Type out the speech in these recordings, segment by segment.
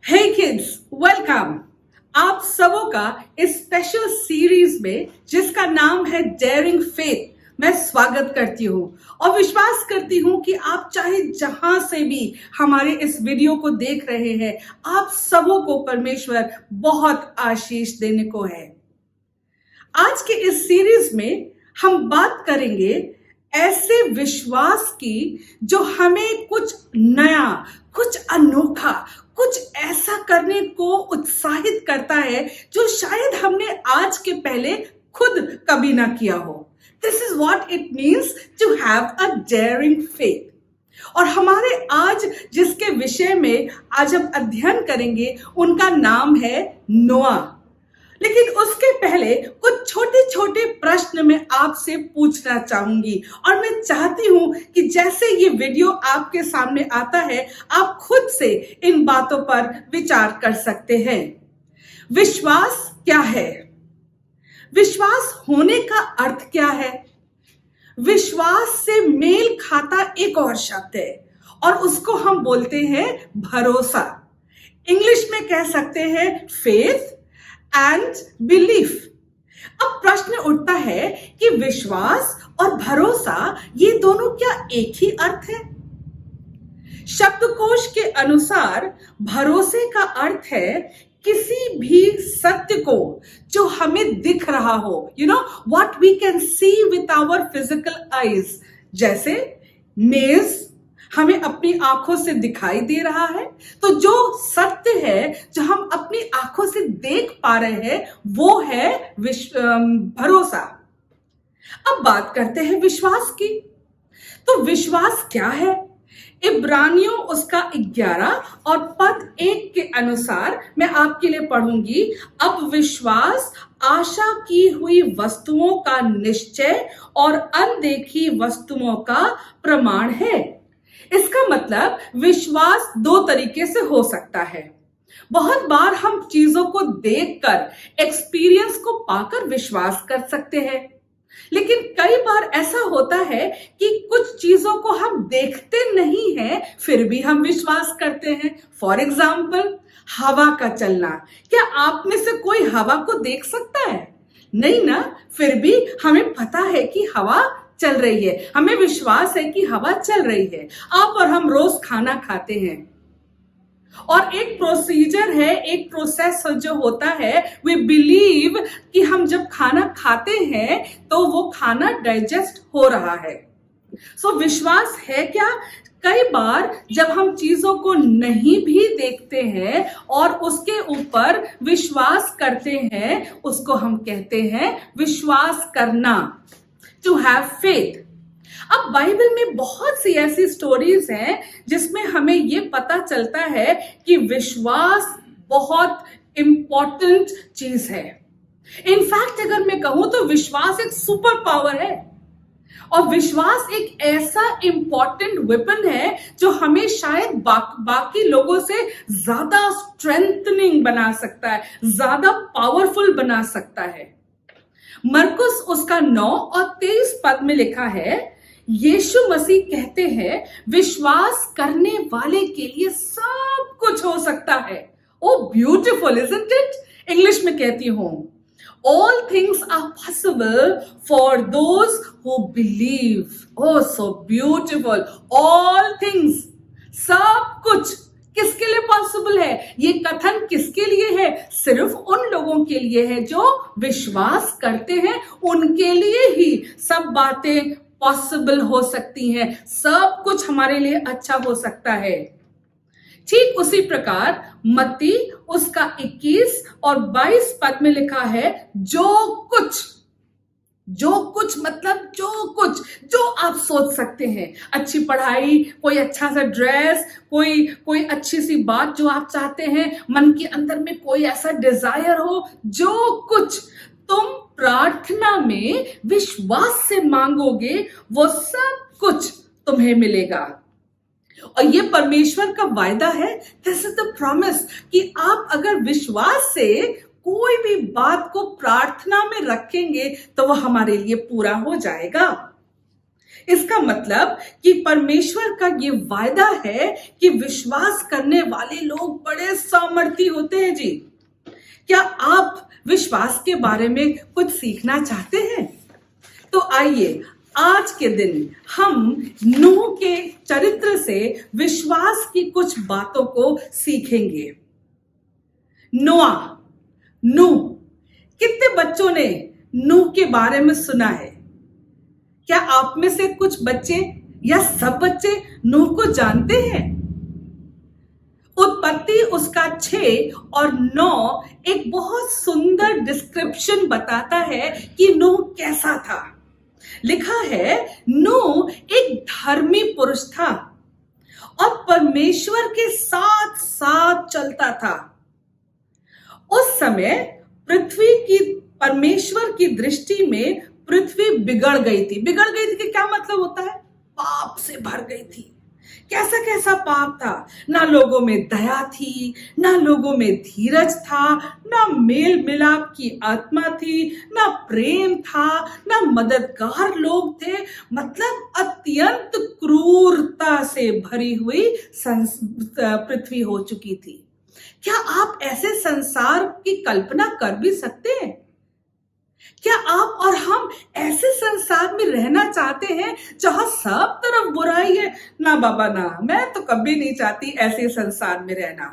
हे kids, welcome. आप सबों का इस स्पेशल सीरीज में जिसका नाम है डेयरिंग फेथ मैं स्वागत करती हूँ और विश्वास करती हूँ कि आप चाहे जहां से भी हमारे इस वीडियो को देख रहे हैं, आप सबों को परमेश्वर बहुत आशीष देने को है। आज के इस सीरीज में हम बात करेंगे ऐसे विश्वास की जो हमें कुछ नया, कुछ अनोखा, कुछ ऐसा करने को उत्साहित करता है जो शायद हमने आज के पहले खुद कभी ना किया हो। This is what it means to have a daring faith. और हमारे आज जिसके विषय में आज हम अध्ययन करेंगे उनका नाम है नोआ। लेकिन उसके पहले कुछ छोटे छोटे प्रश्न मैं आपसे पूछना चाहूंगी और मैं चाहती हूं कि जैसे ये वीडियो आपके सामने आता है, आप खुद से इन बातों पर विचार कर सकते हैं। विश्वास क्या है? विश्वास होने का अर्थ क्या है? विश्वास से मेल खाता एक और शब्द है और उसको हम बोलते हैं भरोसा। इंग्लिश में कह सकते हैं फेथ एंड बिलीफ। अब प्रश्न उठता है कि विश्वास और भरोसा ये दोनों क्या एक ही अर्थ है? शब्दकोश के अनुसार भरोसे का अर्थ है किसी भी सत्य को जो हमें दिख रहा हो, what we can see with our physical eyes. जैसे मेज हमें अपनी आंखों से दिखाई दे रहा है, तो जो सत्य है जो हम अपनी आंखों से देख पा रहे हैं वो है भरोसा। अब बात करते हैं विश्वास की। तो विश्वास क्या है? इब्रानियों उसका 11 और पद 1 के अनुसार मैं आपके लिए पढ़ूंगी। अब विश्वास आशा की हुई वस्तुओं का निश्चय और अनदेखी वस्तुओं का प्रमाण है। इसका मतलब विश्वास दो तरीके से हो सकता है। बहुत बार हम चीजों को देखकर, एक्सपीरियंस को पाकर विश्वास कर सकते हैं, लेकिन कई बार ऐसा होता है कि कुछ चीजों को हम देखते नहीं हैं फिर भी हम विश्वास करते हैं। फॉर एग्जाम्पल, हवा का चलना। क्या आप में से कोई हवा को देख सकता है? नहीं ना, फिर भी हमें पता है कि हवा चल रही है, हमें विश्वास है कि हवा चल रही है। आप और हम रोज खाना खाते हैं और एक प्रोसीजर है, एक प्रोसेस जो होता है, वी बिलीव कि हम जब खाना खाते हैं तो वो खाना डाइजेस्ट हो रहा है। सो विश्वास है क्या? कई बार जब हम चीजों को नहीं भी देखते हैं और उसके ऊपर विश्वास करते हैं, उसको हम कहते हैं विश्वास करना, टू हैव फेथ। अब बाइबल में बहुत सी ऐसी स्टोरीज हैं जिसमें हमें ये पता चलता है कि विश्वास बहुत इंपॉर्टेंट चीज है। इनफैक्ट अगर मैं कहूं तो विश्वास एक सुपर पावर है और विश्वास एक ऐसा इंपॉर्टेंट वेपन है जो हमें शायद बाकी लोगों से ज्यादा स्ट्रेंथनिंग बना सकता है, ज्यादा पावरफुल बना सकता है। मरकुस उसका 9 और 23 पद में लिखा है, यीशु मसीह कहते हैं विश्वास करने वाले के लिए सब कुछ हो सकता है। Oh beautiful, isn't it? English में कहती हूं, all things are possible for those who believe. Oh so beautiful, all things, सब कुछ किसके लिए पॉसिबल है? ये कथन किसके लिए है? सिर्फ उन लोगों के लिए है जो विश्वास करते हैं, उनके लिए ही सब बातें पॉसिबल हो सकती हैं, सब कुछ हमारे लिए अच्छा हो सकता है। ठीक उसी प्रकार मत्ती उसका 21 और 22 पद में लिखा है, जो कुछ मतलब जो कुछ जो आप सोच सकते हैं, अच्छी पढ़ाई, कोई अच्छा सा ड्रेस, कोई अच्छी सी बात जो आप चाहते हैं, मन के अंदर में कोई ऐसा डिजायर हो, जो कुछ तुम प्रार्थना में विश्वास से मांगोगे वो सब कुछ तुम्हें मिलेगा। और ये परमेश्वर का वायदा है, दिस इज द प्रॉमिस, कि आप अगर विश्वास से कोई भी बात को प्रार्थना में रखेंगे तो वह हमारे लिए पूरा हो जाएगा। इसका मतलब कि परमेश्वर का ये वायदा है कि विश्वास करने वाले लोग बड़े सामर्थ्य होते हैं जी। क्या आप विश्वास के बारे में कुछ सीखना चाहते हैं? तो आइए आज के दिन हम नूह के चरित्र से विश्वास की कुछ बातों को सीखेंगे। नोआ, नूह, कितने बच्चों ने नूह के बारे में सुना है? क्या आप में से कुछ बच्चे या सब बच्चे नूह को जानते हैं? उत्पत्ति उसका 6 और 9 एक बहुत सुंदर डिस्क्रिप्शन बताता है कि नूह कैसा था। लिखा है, नूह एक धर्मी पुरुष था और परमेश्वर के साथ साथ चलता था। उस समय पृथ्वी की परमेश्वर की दृष्टि में पृथ्वी बिगड़ गई थी। बिगड़ गई थी कि क्या मतलब होता है? पाप से भर गई थी। कैसा कैसा पाप था? ना लोगों में दया थी, ना लोगों में धीरज था, ना मेल मिलाप की आत्मा थी, ना प्रेम था, ना मददगार लोग थे। मतलब अत्यंत क्रूरता से भरी हुई पृथ्वी हो चुकी थी। क्या आप ऐसे संसार की कल्पना कर भी सकते हैं? क्या आप और हम ऐसे संसार में रहना चाहते हैं जहां सब तरफ बुराई है? ना बाबा ना, मैं तो कभी नहीं चाहती ऐसे संसार में रहना।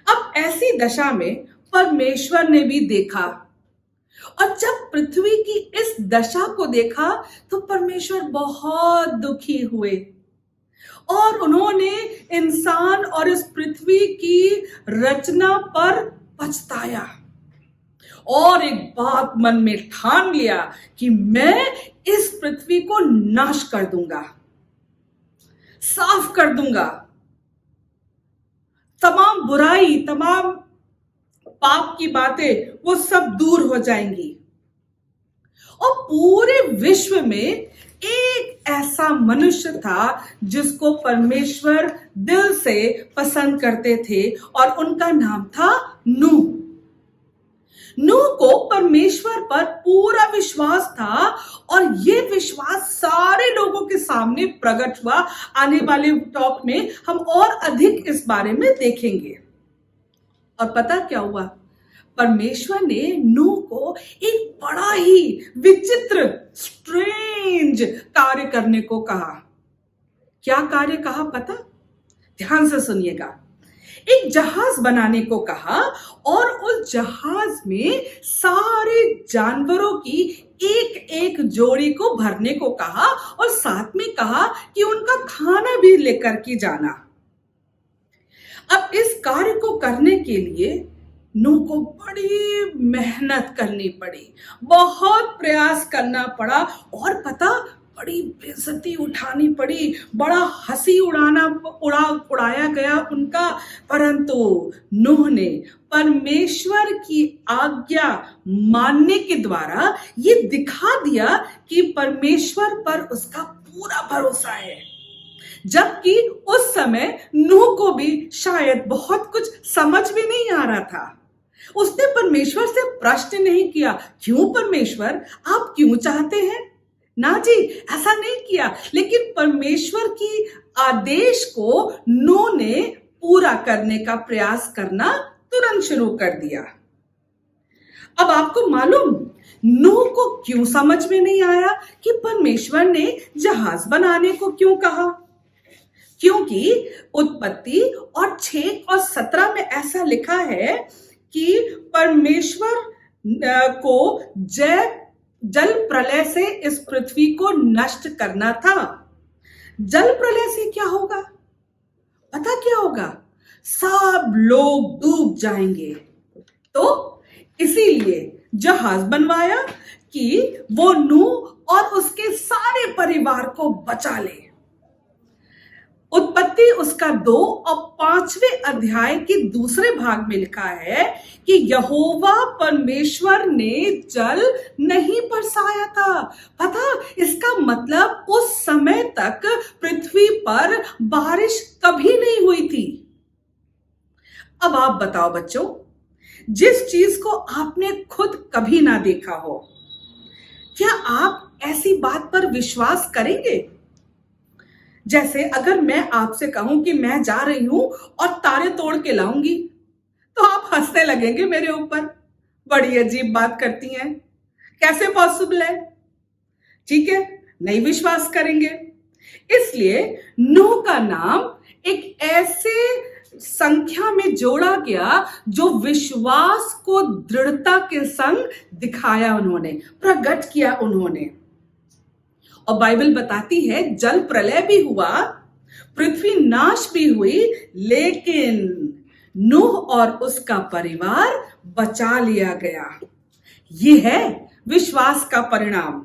अब ऐसी दशा में परमेश्वर ने भी देखा, और जब पृथ्वी की इस दशा को देखा तो परमेश्वर बहुत दुखी हुए और उन्होंने इंसान और इस पृथ्वी की रचना पर पछताया और एक बात मन में ठान लिया कि मैं इस पृथ्वी को नाश कर दूंगा, साफ कर दूंगा। तमाम बुराई, तमाम पाप की बातें वो सब दूर हो जाएंगी और पूरे विश्व में एक ऐसा मनुष्य था जिसको परमेश्वर दिल से पसंद करते थे और उनका नाम था नूह। नूह को परमेश्वर पर पूरा विश्वास था और यह विश्वास सारे लोगों के सामने प्रकट हुआ। आने वाले टॉक में हम और अधिक इस बारे में देखेंगे। और पता क्या हुआ? परमेश्वर ने नूह को एक बड़ा ही विचित्र, स्ट्रेंज कार्य करने को कहा। क्या कार्य कहा पता? ध्यान से सुनिएगा। एक जहाज बनाने को कहा और उस जहाज में सारे जानवरों की एक एक जोड़ी को भरने को कहा और साथ में कहा कि उनका खाना भी लेकर के जाना। अब इस कार्य को करने के लिए नूह को बड़ी मेहनत करनी पड़ी, बहुत प्रयास करना पड़ा और पता, बड़ी बेइज्जती उठानी पड़ी, बड़ा हंसी उड़ाया गया उनका। परंतु नूह ने परमेश्वर की आज्ञा मानने के द्वारा ये दिखा दिया कि परमेश्वर पर उसका पूरा भरोसा है। जबकि उस समय नूह को भी शायद बहुत कुछ समझ भी नहीं आ रहा था। उसने परमेश्वर से प्रश्न नहीं किया, क्यों परमेश्वर, आप क्यों चाहते हैं? ना जी, ऐसा नहीं किया। लेकिन परमेश्वर की आदेश को नूह ने पूरा करने का प्रयास करना तुरंत शुरू कर दिया। अब आपको मालूम नूह को क्यों समझ में नहीं आया कि परमेश्वर ने जहाज बनाने को क्यों कहा? क्योंकि उत्पत्ति और 6 और 17 में ऐसा लिखा है कि परमेश्वर को जल प्रलय से इस पृथ्वी को नष्ट करना था। जल प्रलय से क्या होगा? पता क्या होगा? सब लोग डूब जाएंगे। तो इसीलिए जहाज बनवाया कि वो नूह और उसके सारे परिवार को बचा ले। उत्पत्ति उसका 2 और 5वें अध्याय के दूसरे भाग में लिखा है कि यहोवा परमेश्वर ने जल नहीं बरसाया था। पता, इसका मतलब उस समय तक पृथ्वी पर बारिश कभी नहीं हुई थी। अब आप बताओ बच्चों, जिस चीज को आपने खुद कभी ना देखा हो, क्या आप ऐसी बात पर विश्वास करेंगे? जैसे अगर मैं आपसे कहूं कि मैं जा रही हूं और तारे तोड़ के लाऊंगी, तो आप हंसने लगेंगे मेरे ऊपर। बड़ी अजीब बात करती हैं, कैसे पॉसिबल है? ठीक है, नहीं विश्वास करेंगे। इसलिए नूह का नाम एक ऐसे संख्या में जोड़ा गया जो विश्वास को दृढ़ता के संग दिखाया, उन्होंने प्रकट किया उन्होंने। और बाइबल बताती है जल प्रलय भी हुआ, पृथ्वी नाश भी हुई, लेकिन नूह और उसका परिवार बचा लिया गया। यह है विश्वास का परिणाम।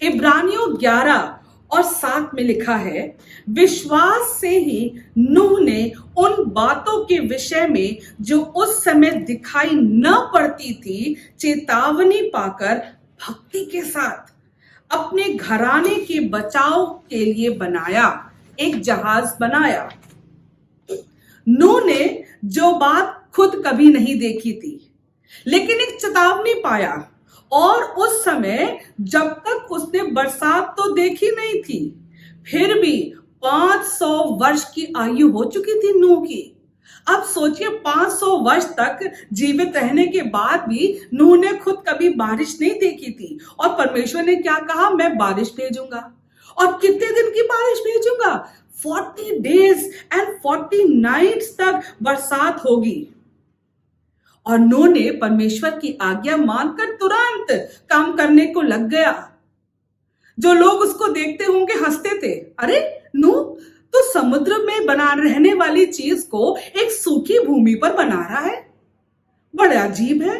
इब्रानियों 11:7 में लिखा है, विश्वास से ही नूह ने उन बातों के विषय में जो उस समय दिखाई न पड़ती थी चेतावनी पाकर भक्ति के साथ अपने घराने के बचाव के लिए बनाया, एक जहाज बनाया। नूह ने जो बात खुद कभी नहीं देखी थी, लेकिन एक चेतावनी पाया, और उस समय जब तक उसने बरसात तो देखी नहीं थी, फिर भी 500 वर्ष की आयु हो चुकी थी नूह की। अब सोचिए 500 वर्ष तक जीवित रहने के बाद भी नूह ने खुद कभी बारिश नहीं देखी थी, और परमेश्वर ने क्या कहा, मैं बारिश भेजूंगा। और कितने दिन की बारिश भेजूंगा? 40 डेज एंड 40 नाइट्स तक बरसात होगी। और नूह ने परमेश्वर की आज्ञा मानकर तुरंत काम करने को लग गया। जो लोग उसको देखते होंगे हंसते थे, अरे नूह तो समुद्र में बना रहने वाली चीज को एक सूखी भूमि पर बना रहा है, बड़ा अजीब है।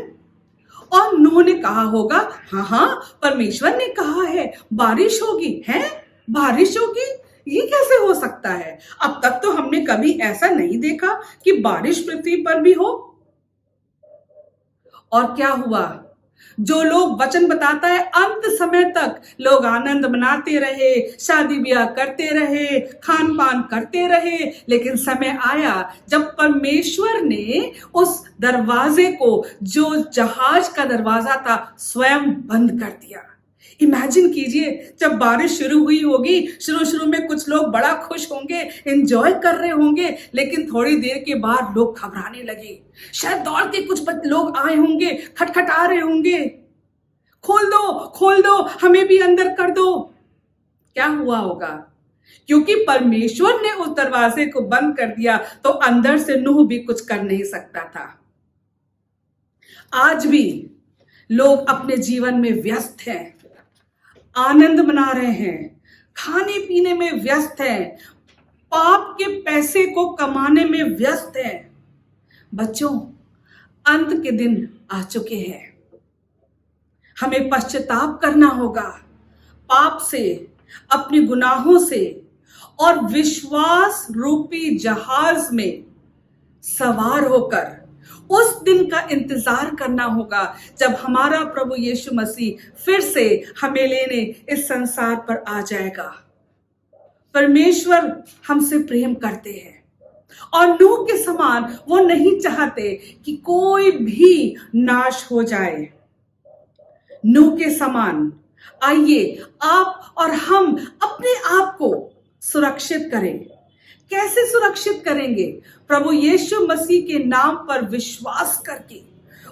और नूह ने कहा होगा, हाँ हाँ परमेश्वर ने कहा है बारिश होगी, है बारिश होगी, ये कैसे हो सकता है? अब तक तो हमने कभी ऐसा नहीं देखा कि बारिश पृथ्वी पर भी हो। और क्या हुआ? जो लोग वचन बताता है अंत समय तक लोग आनंद मनाते रहे, शादी ब्याह करते रहे, खान पान करते रहे, लेकिन समय आया जब परमेश्वर ने उस दरवाजे को, जो जहाज का दरवाजा था, स्वयं बंद कर दिया। इमेजिन कीजिए, जब बारिश शुरू हुई होगी, शुरू में कुछ लोग बड़ा खुश होंगे, एंजॉय कर रहे होंगे, लेकिन थोड़ी देर के बाद लोग घबराने लगे। शायद दौड़ के कुछ लोग आए होंगे, खटखटा रहे होंगे, खोल दो हमें भी अंदर कर दो। क्या हुआ होगा? क्योंकि परमेश्वर ने उस दरवाजे को बंद कर दिया, तो अंदर से नूह भी कुछ कर नहीं सकता था। आज भी लोग अपने जीवन में व्यस्त हैं, आनंद मना रहे हैं, खाने पीने में व्यस्त हैं, पाप के पैसे को कमाने में व्यस्त हैं। बच्चों, अंत के दिन आ चुके हैं। हमें पश्चाताप करना होगा पाप से, अपने गुनाहों से, और विश्वास रूपी जहाज में सवार होकर उस दिन का इंतजार करना होगा जब हमारा प्रभु यीशु मसीह फिर से हमें लेने इस संसार पर आ जाएगा। परमेश्वर हमसे प्रेम करते हैं, और नूह के समान वो नहीं चाहते कि कोई भी नाश हो जाए। नूह के समान आइए आप और हम अपने आप को सुरक्षित करें। कैसे सुरक्षित करेंगे? प्रभु यीशु मसीह के नाम पर विश्वास करके,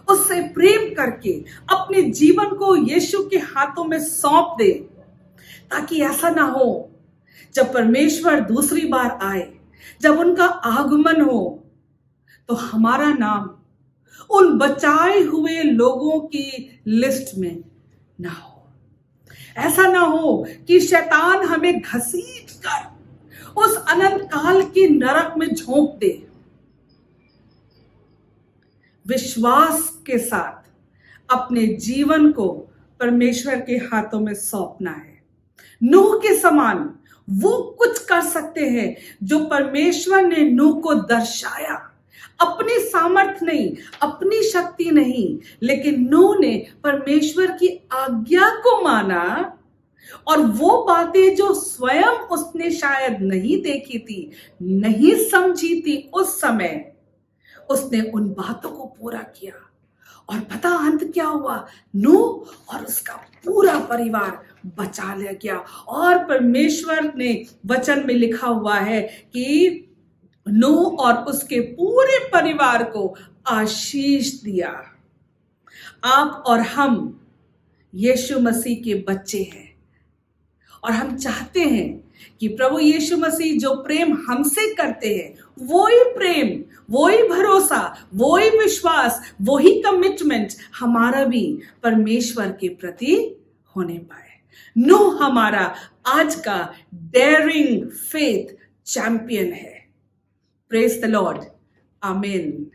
उससे प्रेम करके, अपने जीवन को यीशु के हाथों में सौंप दे, ताकि ऐसा ना हो जब परमेश्वर दूसरी बार आए, जब उनका आगमन हो, तो हमारा नाम उन बचाए हुए लोगों की लिस्ट में ना हो। ऐसा ना हो कि शैतान हमें घसीट कर उस अनंत काल के नरक में झोंक दे। विश्वास के साथ अपने जीवन को परमेश्वर के हाथों में सौंपना है। नूह के समान वो कुछ कर सकते हैं जो परमेश्वर ने नूह को दर्शाया। अपनी सामर्थ नहीं, अपनी शक्ति नहीं, लेकिन नूह ने परमेश्वर की आज्ञा को माना, और वो बातें जो स्वयं उसने शायद नहीं देखी थी, नहीं समझी थी उस समय, उसने उन बातों को पूरा किया। और पता अंत क्या हुआ? नूह और उसका पूरा परिवार बचा लिया गया। और परमेश्वर ने वचन में लिखा हुआ है कि नूह और उसके पूरे परिवार को आशीष दिया। आप और हम यीशु मसीह के बच्चे हैं और हम चाहते हैं कि प्रभु यीशु मसीह जो प्रेम हमसे करते हैं, वही प्रेम, वही भरोसा, वही विश्वास, वही कमिटमेंट हमारा भी परमेश्वर के प्रति होने पाए। नूह हमारा आज का डेयरिंग फेथ चैंपियन है। प्रेज द लॉर्ड, आमीन।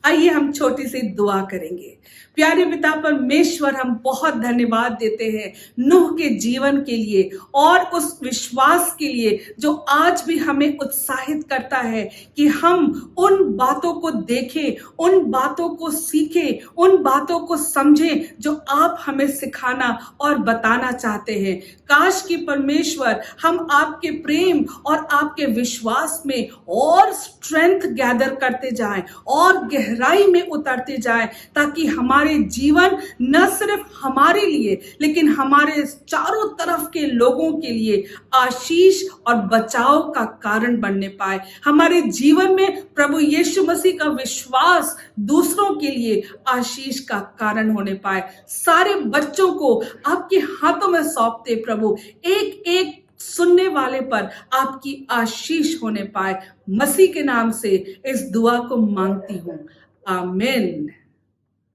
आइए हम छोटी सी दुआ करेंगे। प्यारे पिता परमेश्वर, हम बहुत धन्यवाद देते हैं नूह के जीवन के लिए और उस विश्वास के लिए जो आज भी हमें उत्साहित करता है कि हम उन बातों को देखें, उन बातों को सीखें, उन बातों को समझें जो आप हमें सिखाना और बताना चाहते हैं। काश कि परमेश्वर हम आपके प्रेम और आपके विश्वास में और स्ट्रेंथ गैदर करते जाएं और गहराई में उतरते जाएं, ताकि हमारे जीवन न सिर्फ हमारे लिए लेकिन हमारे चारों तरफ के लोगों के लिए आशीष और बचाव का कारण बनने पाए। हमारे जीवन में प्रभु यीशु मसीह का विश्वास दूसरों के लिए आशीष का कारण होने पाए। सारे बच्चों को आपके हाथों में सौंपते प्रभु, एक एक सुनने वाले पर आपकी आशीष होने पाए। मसीह के नाम से इस दुआ को मांगती हूं, आमीन।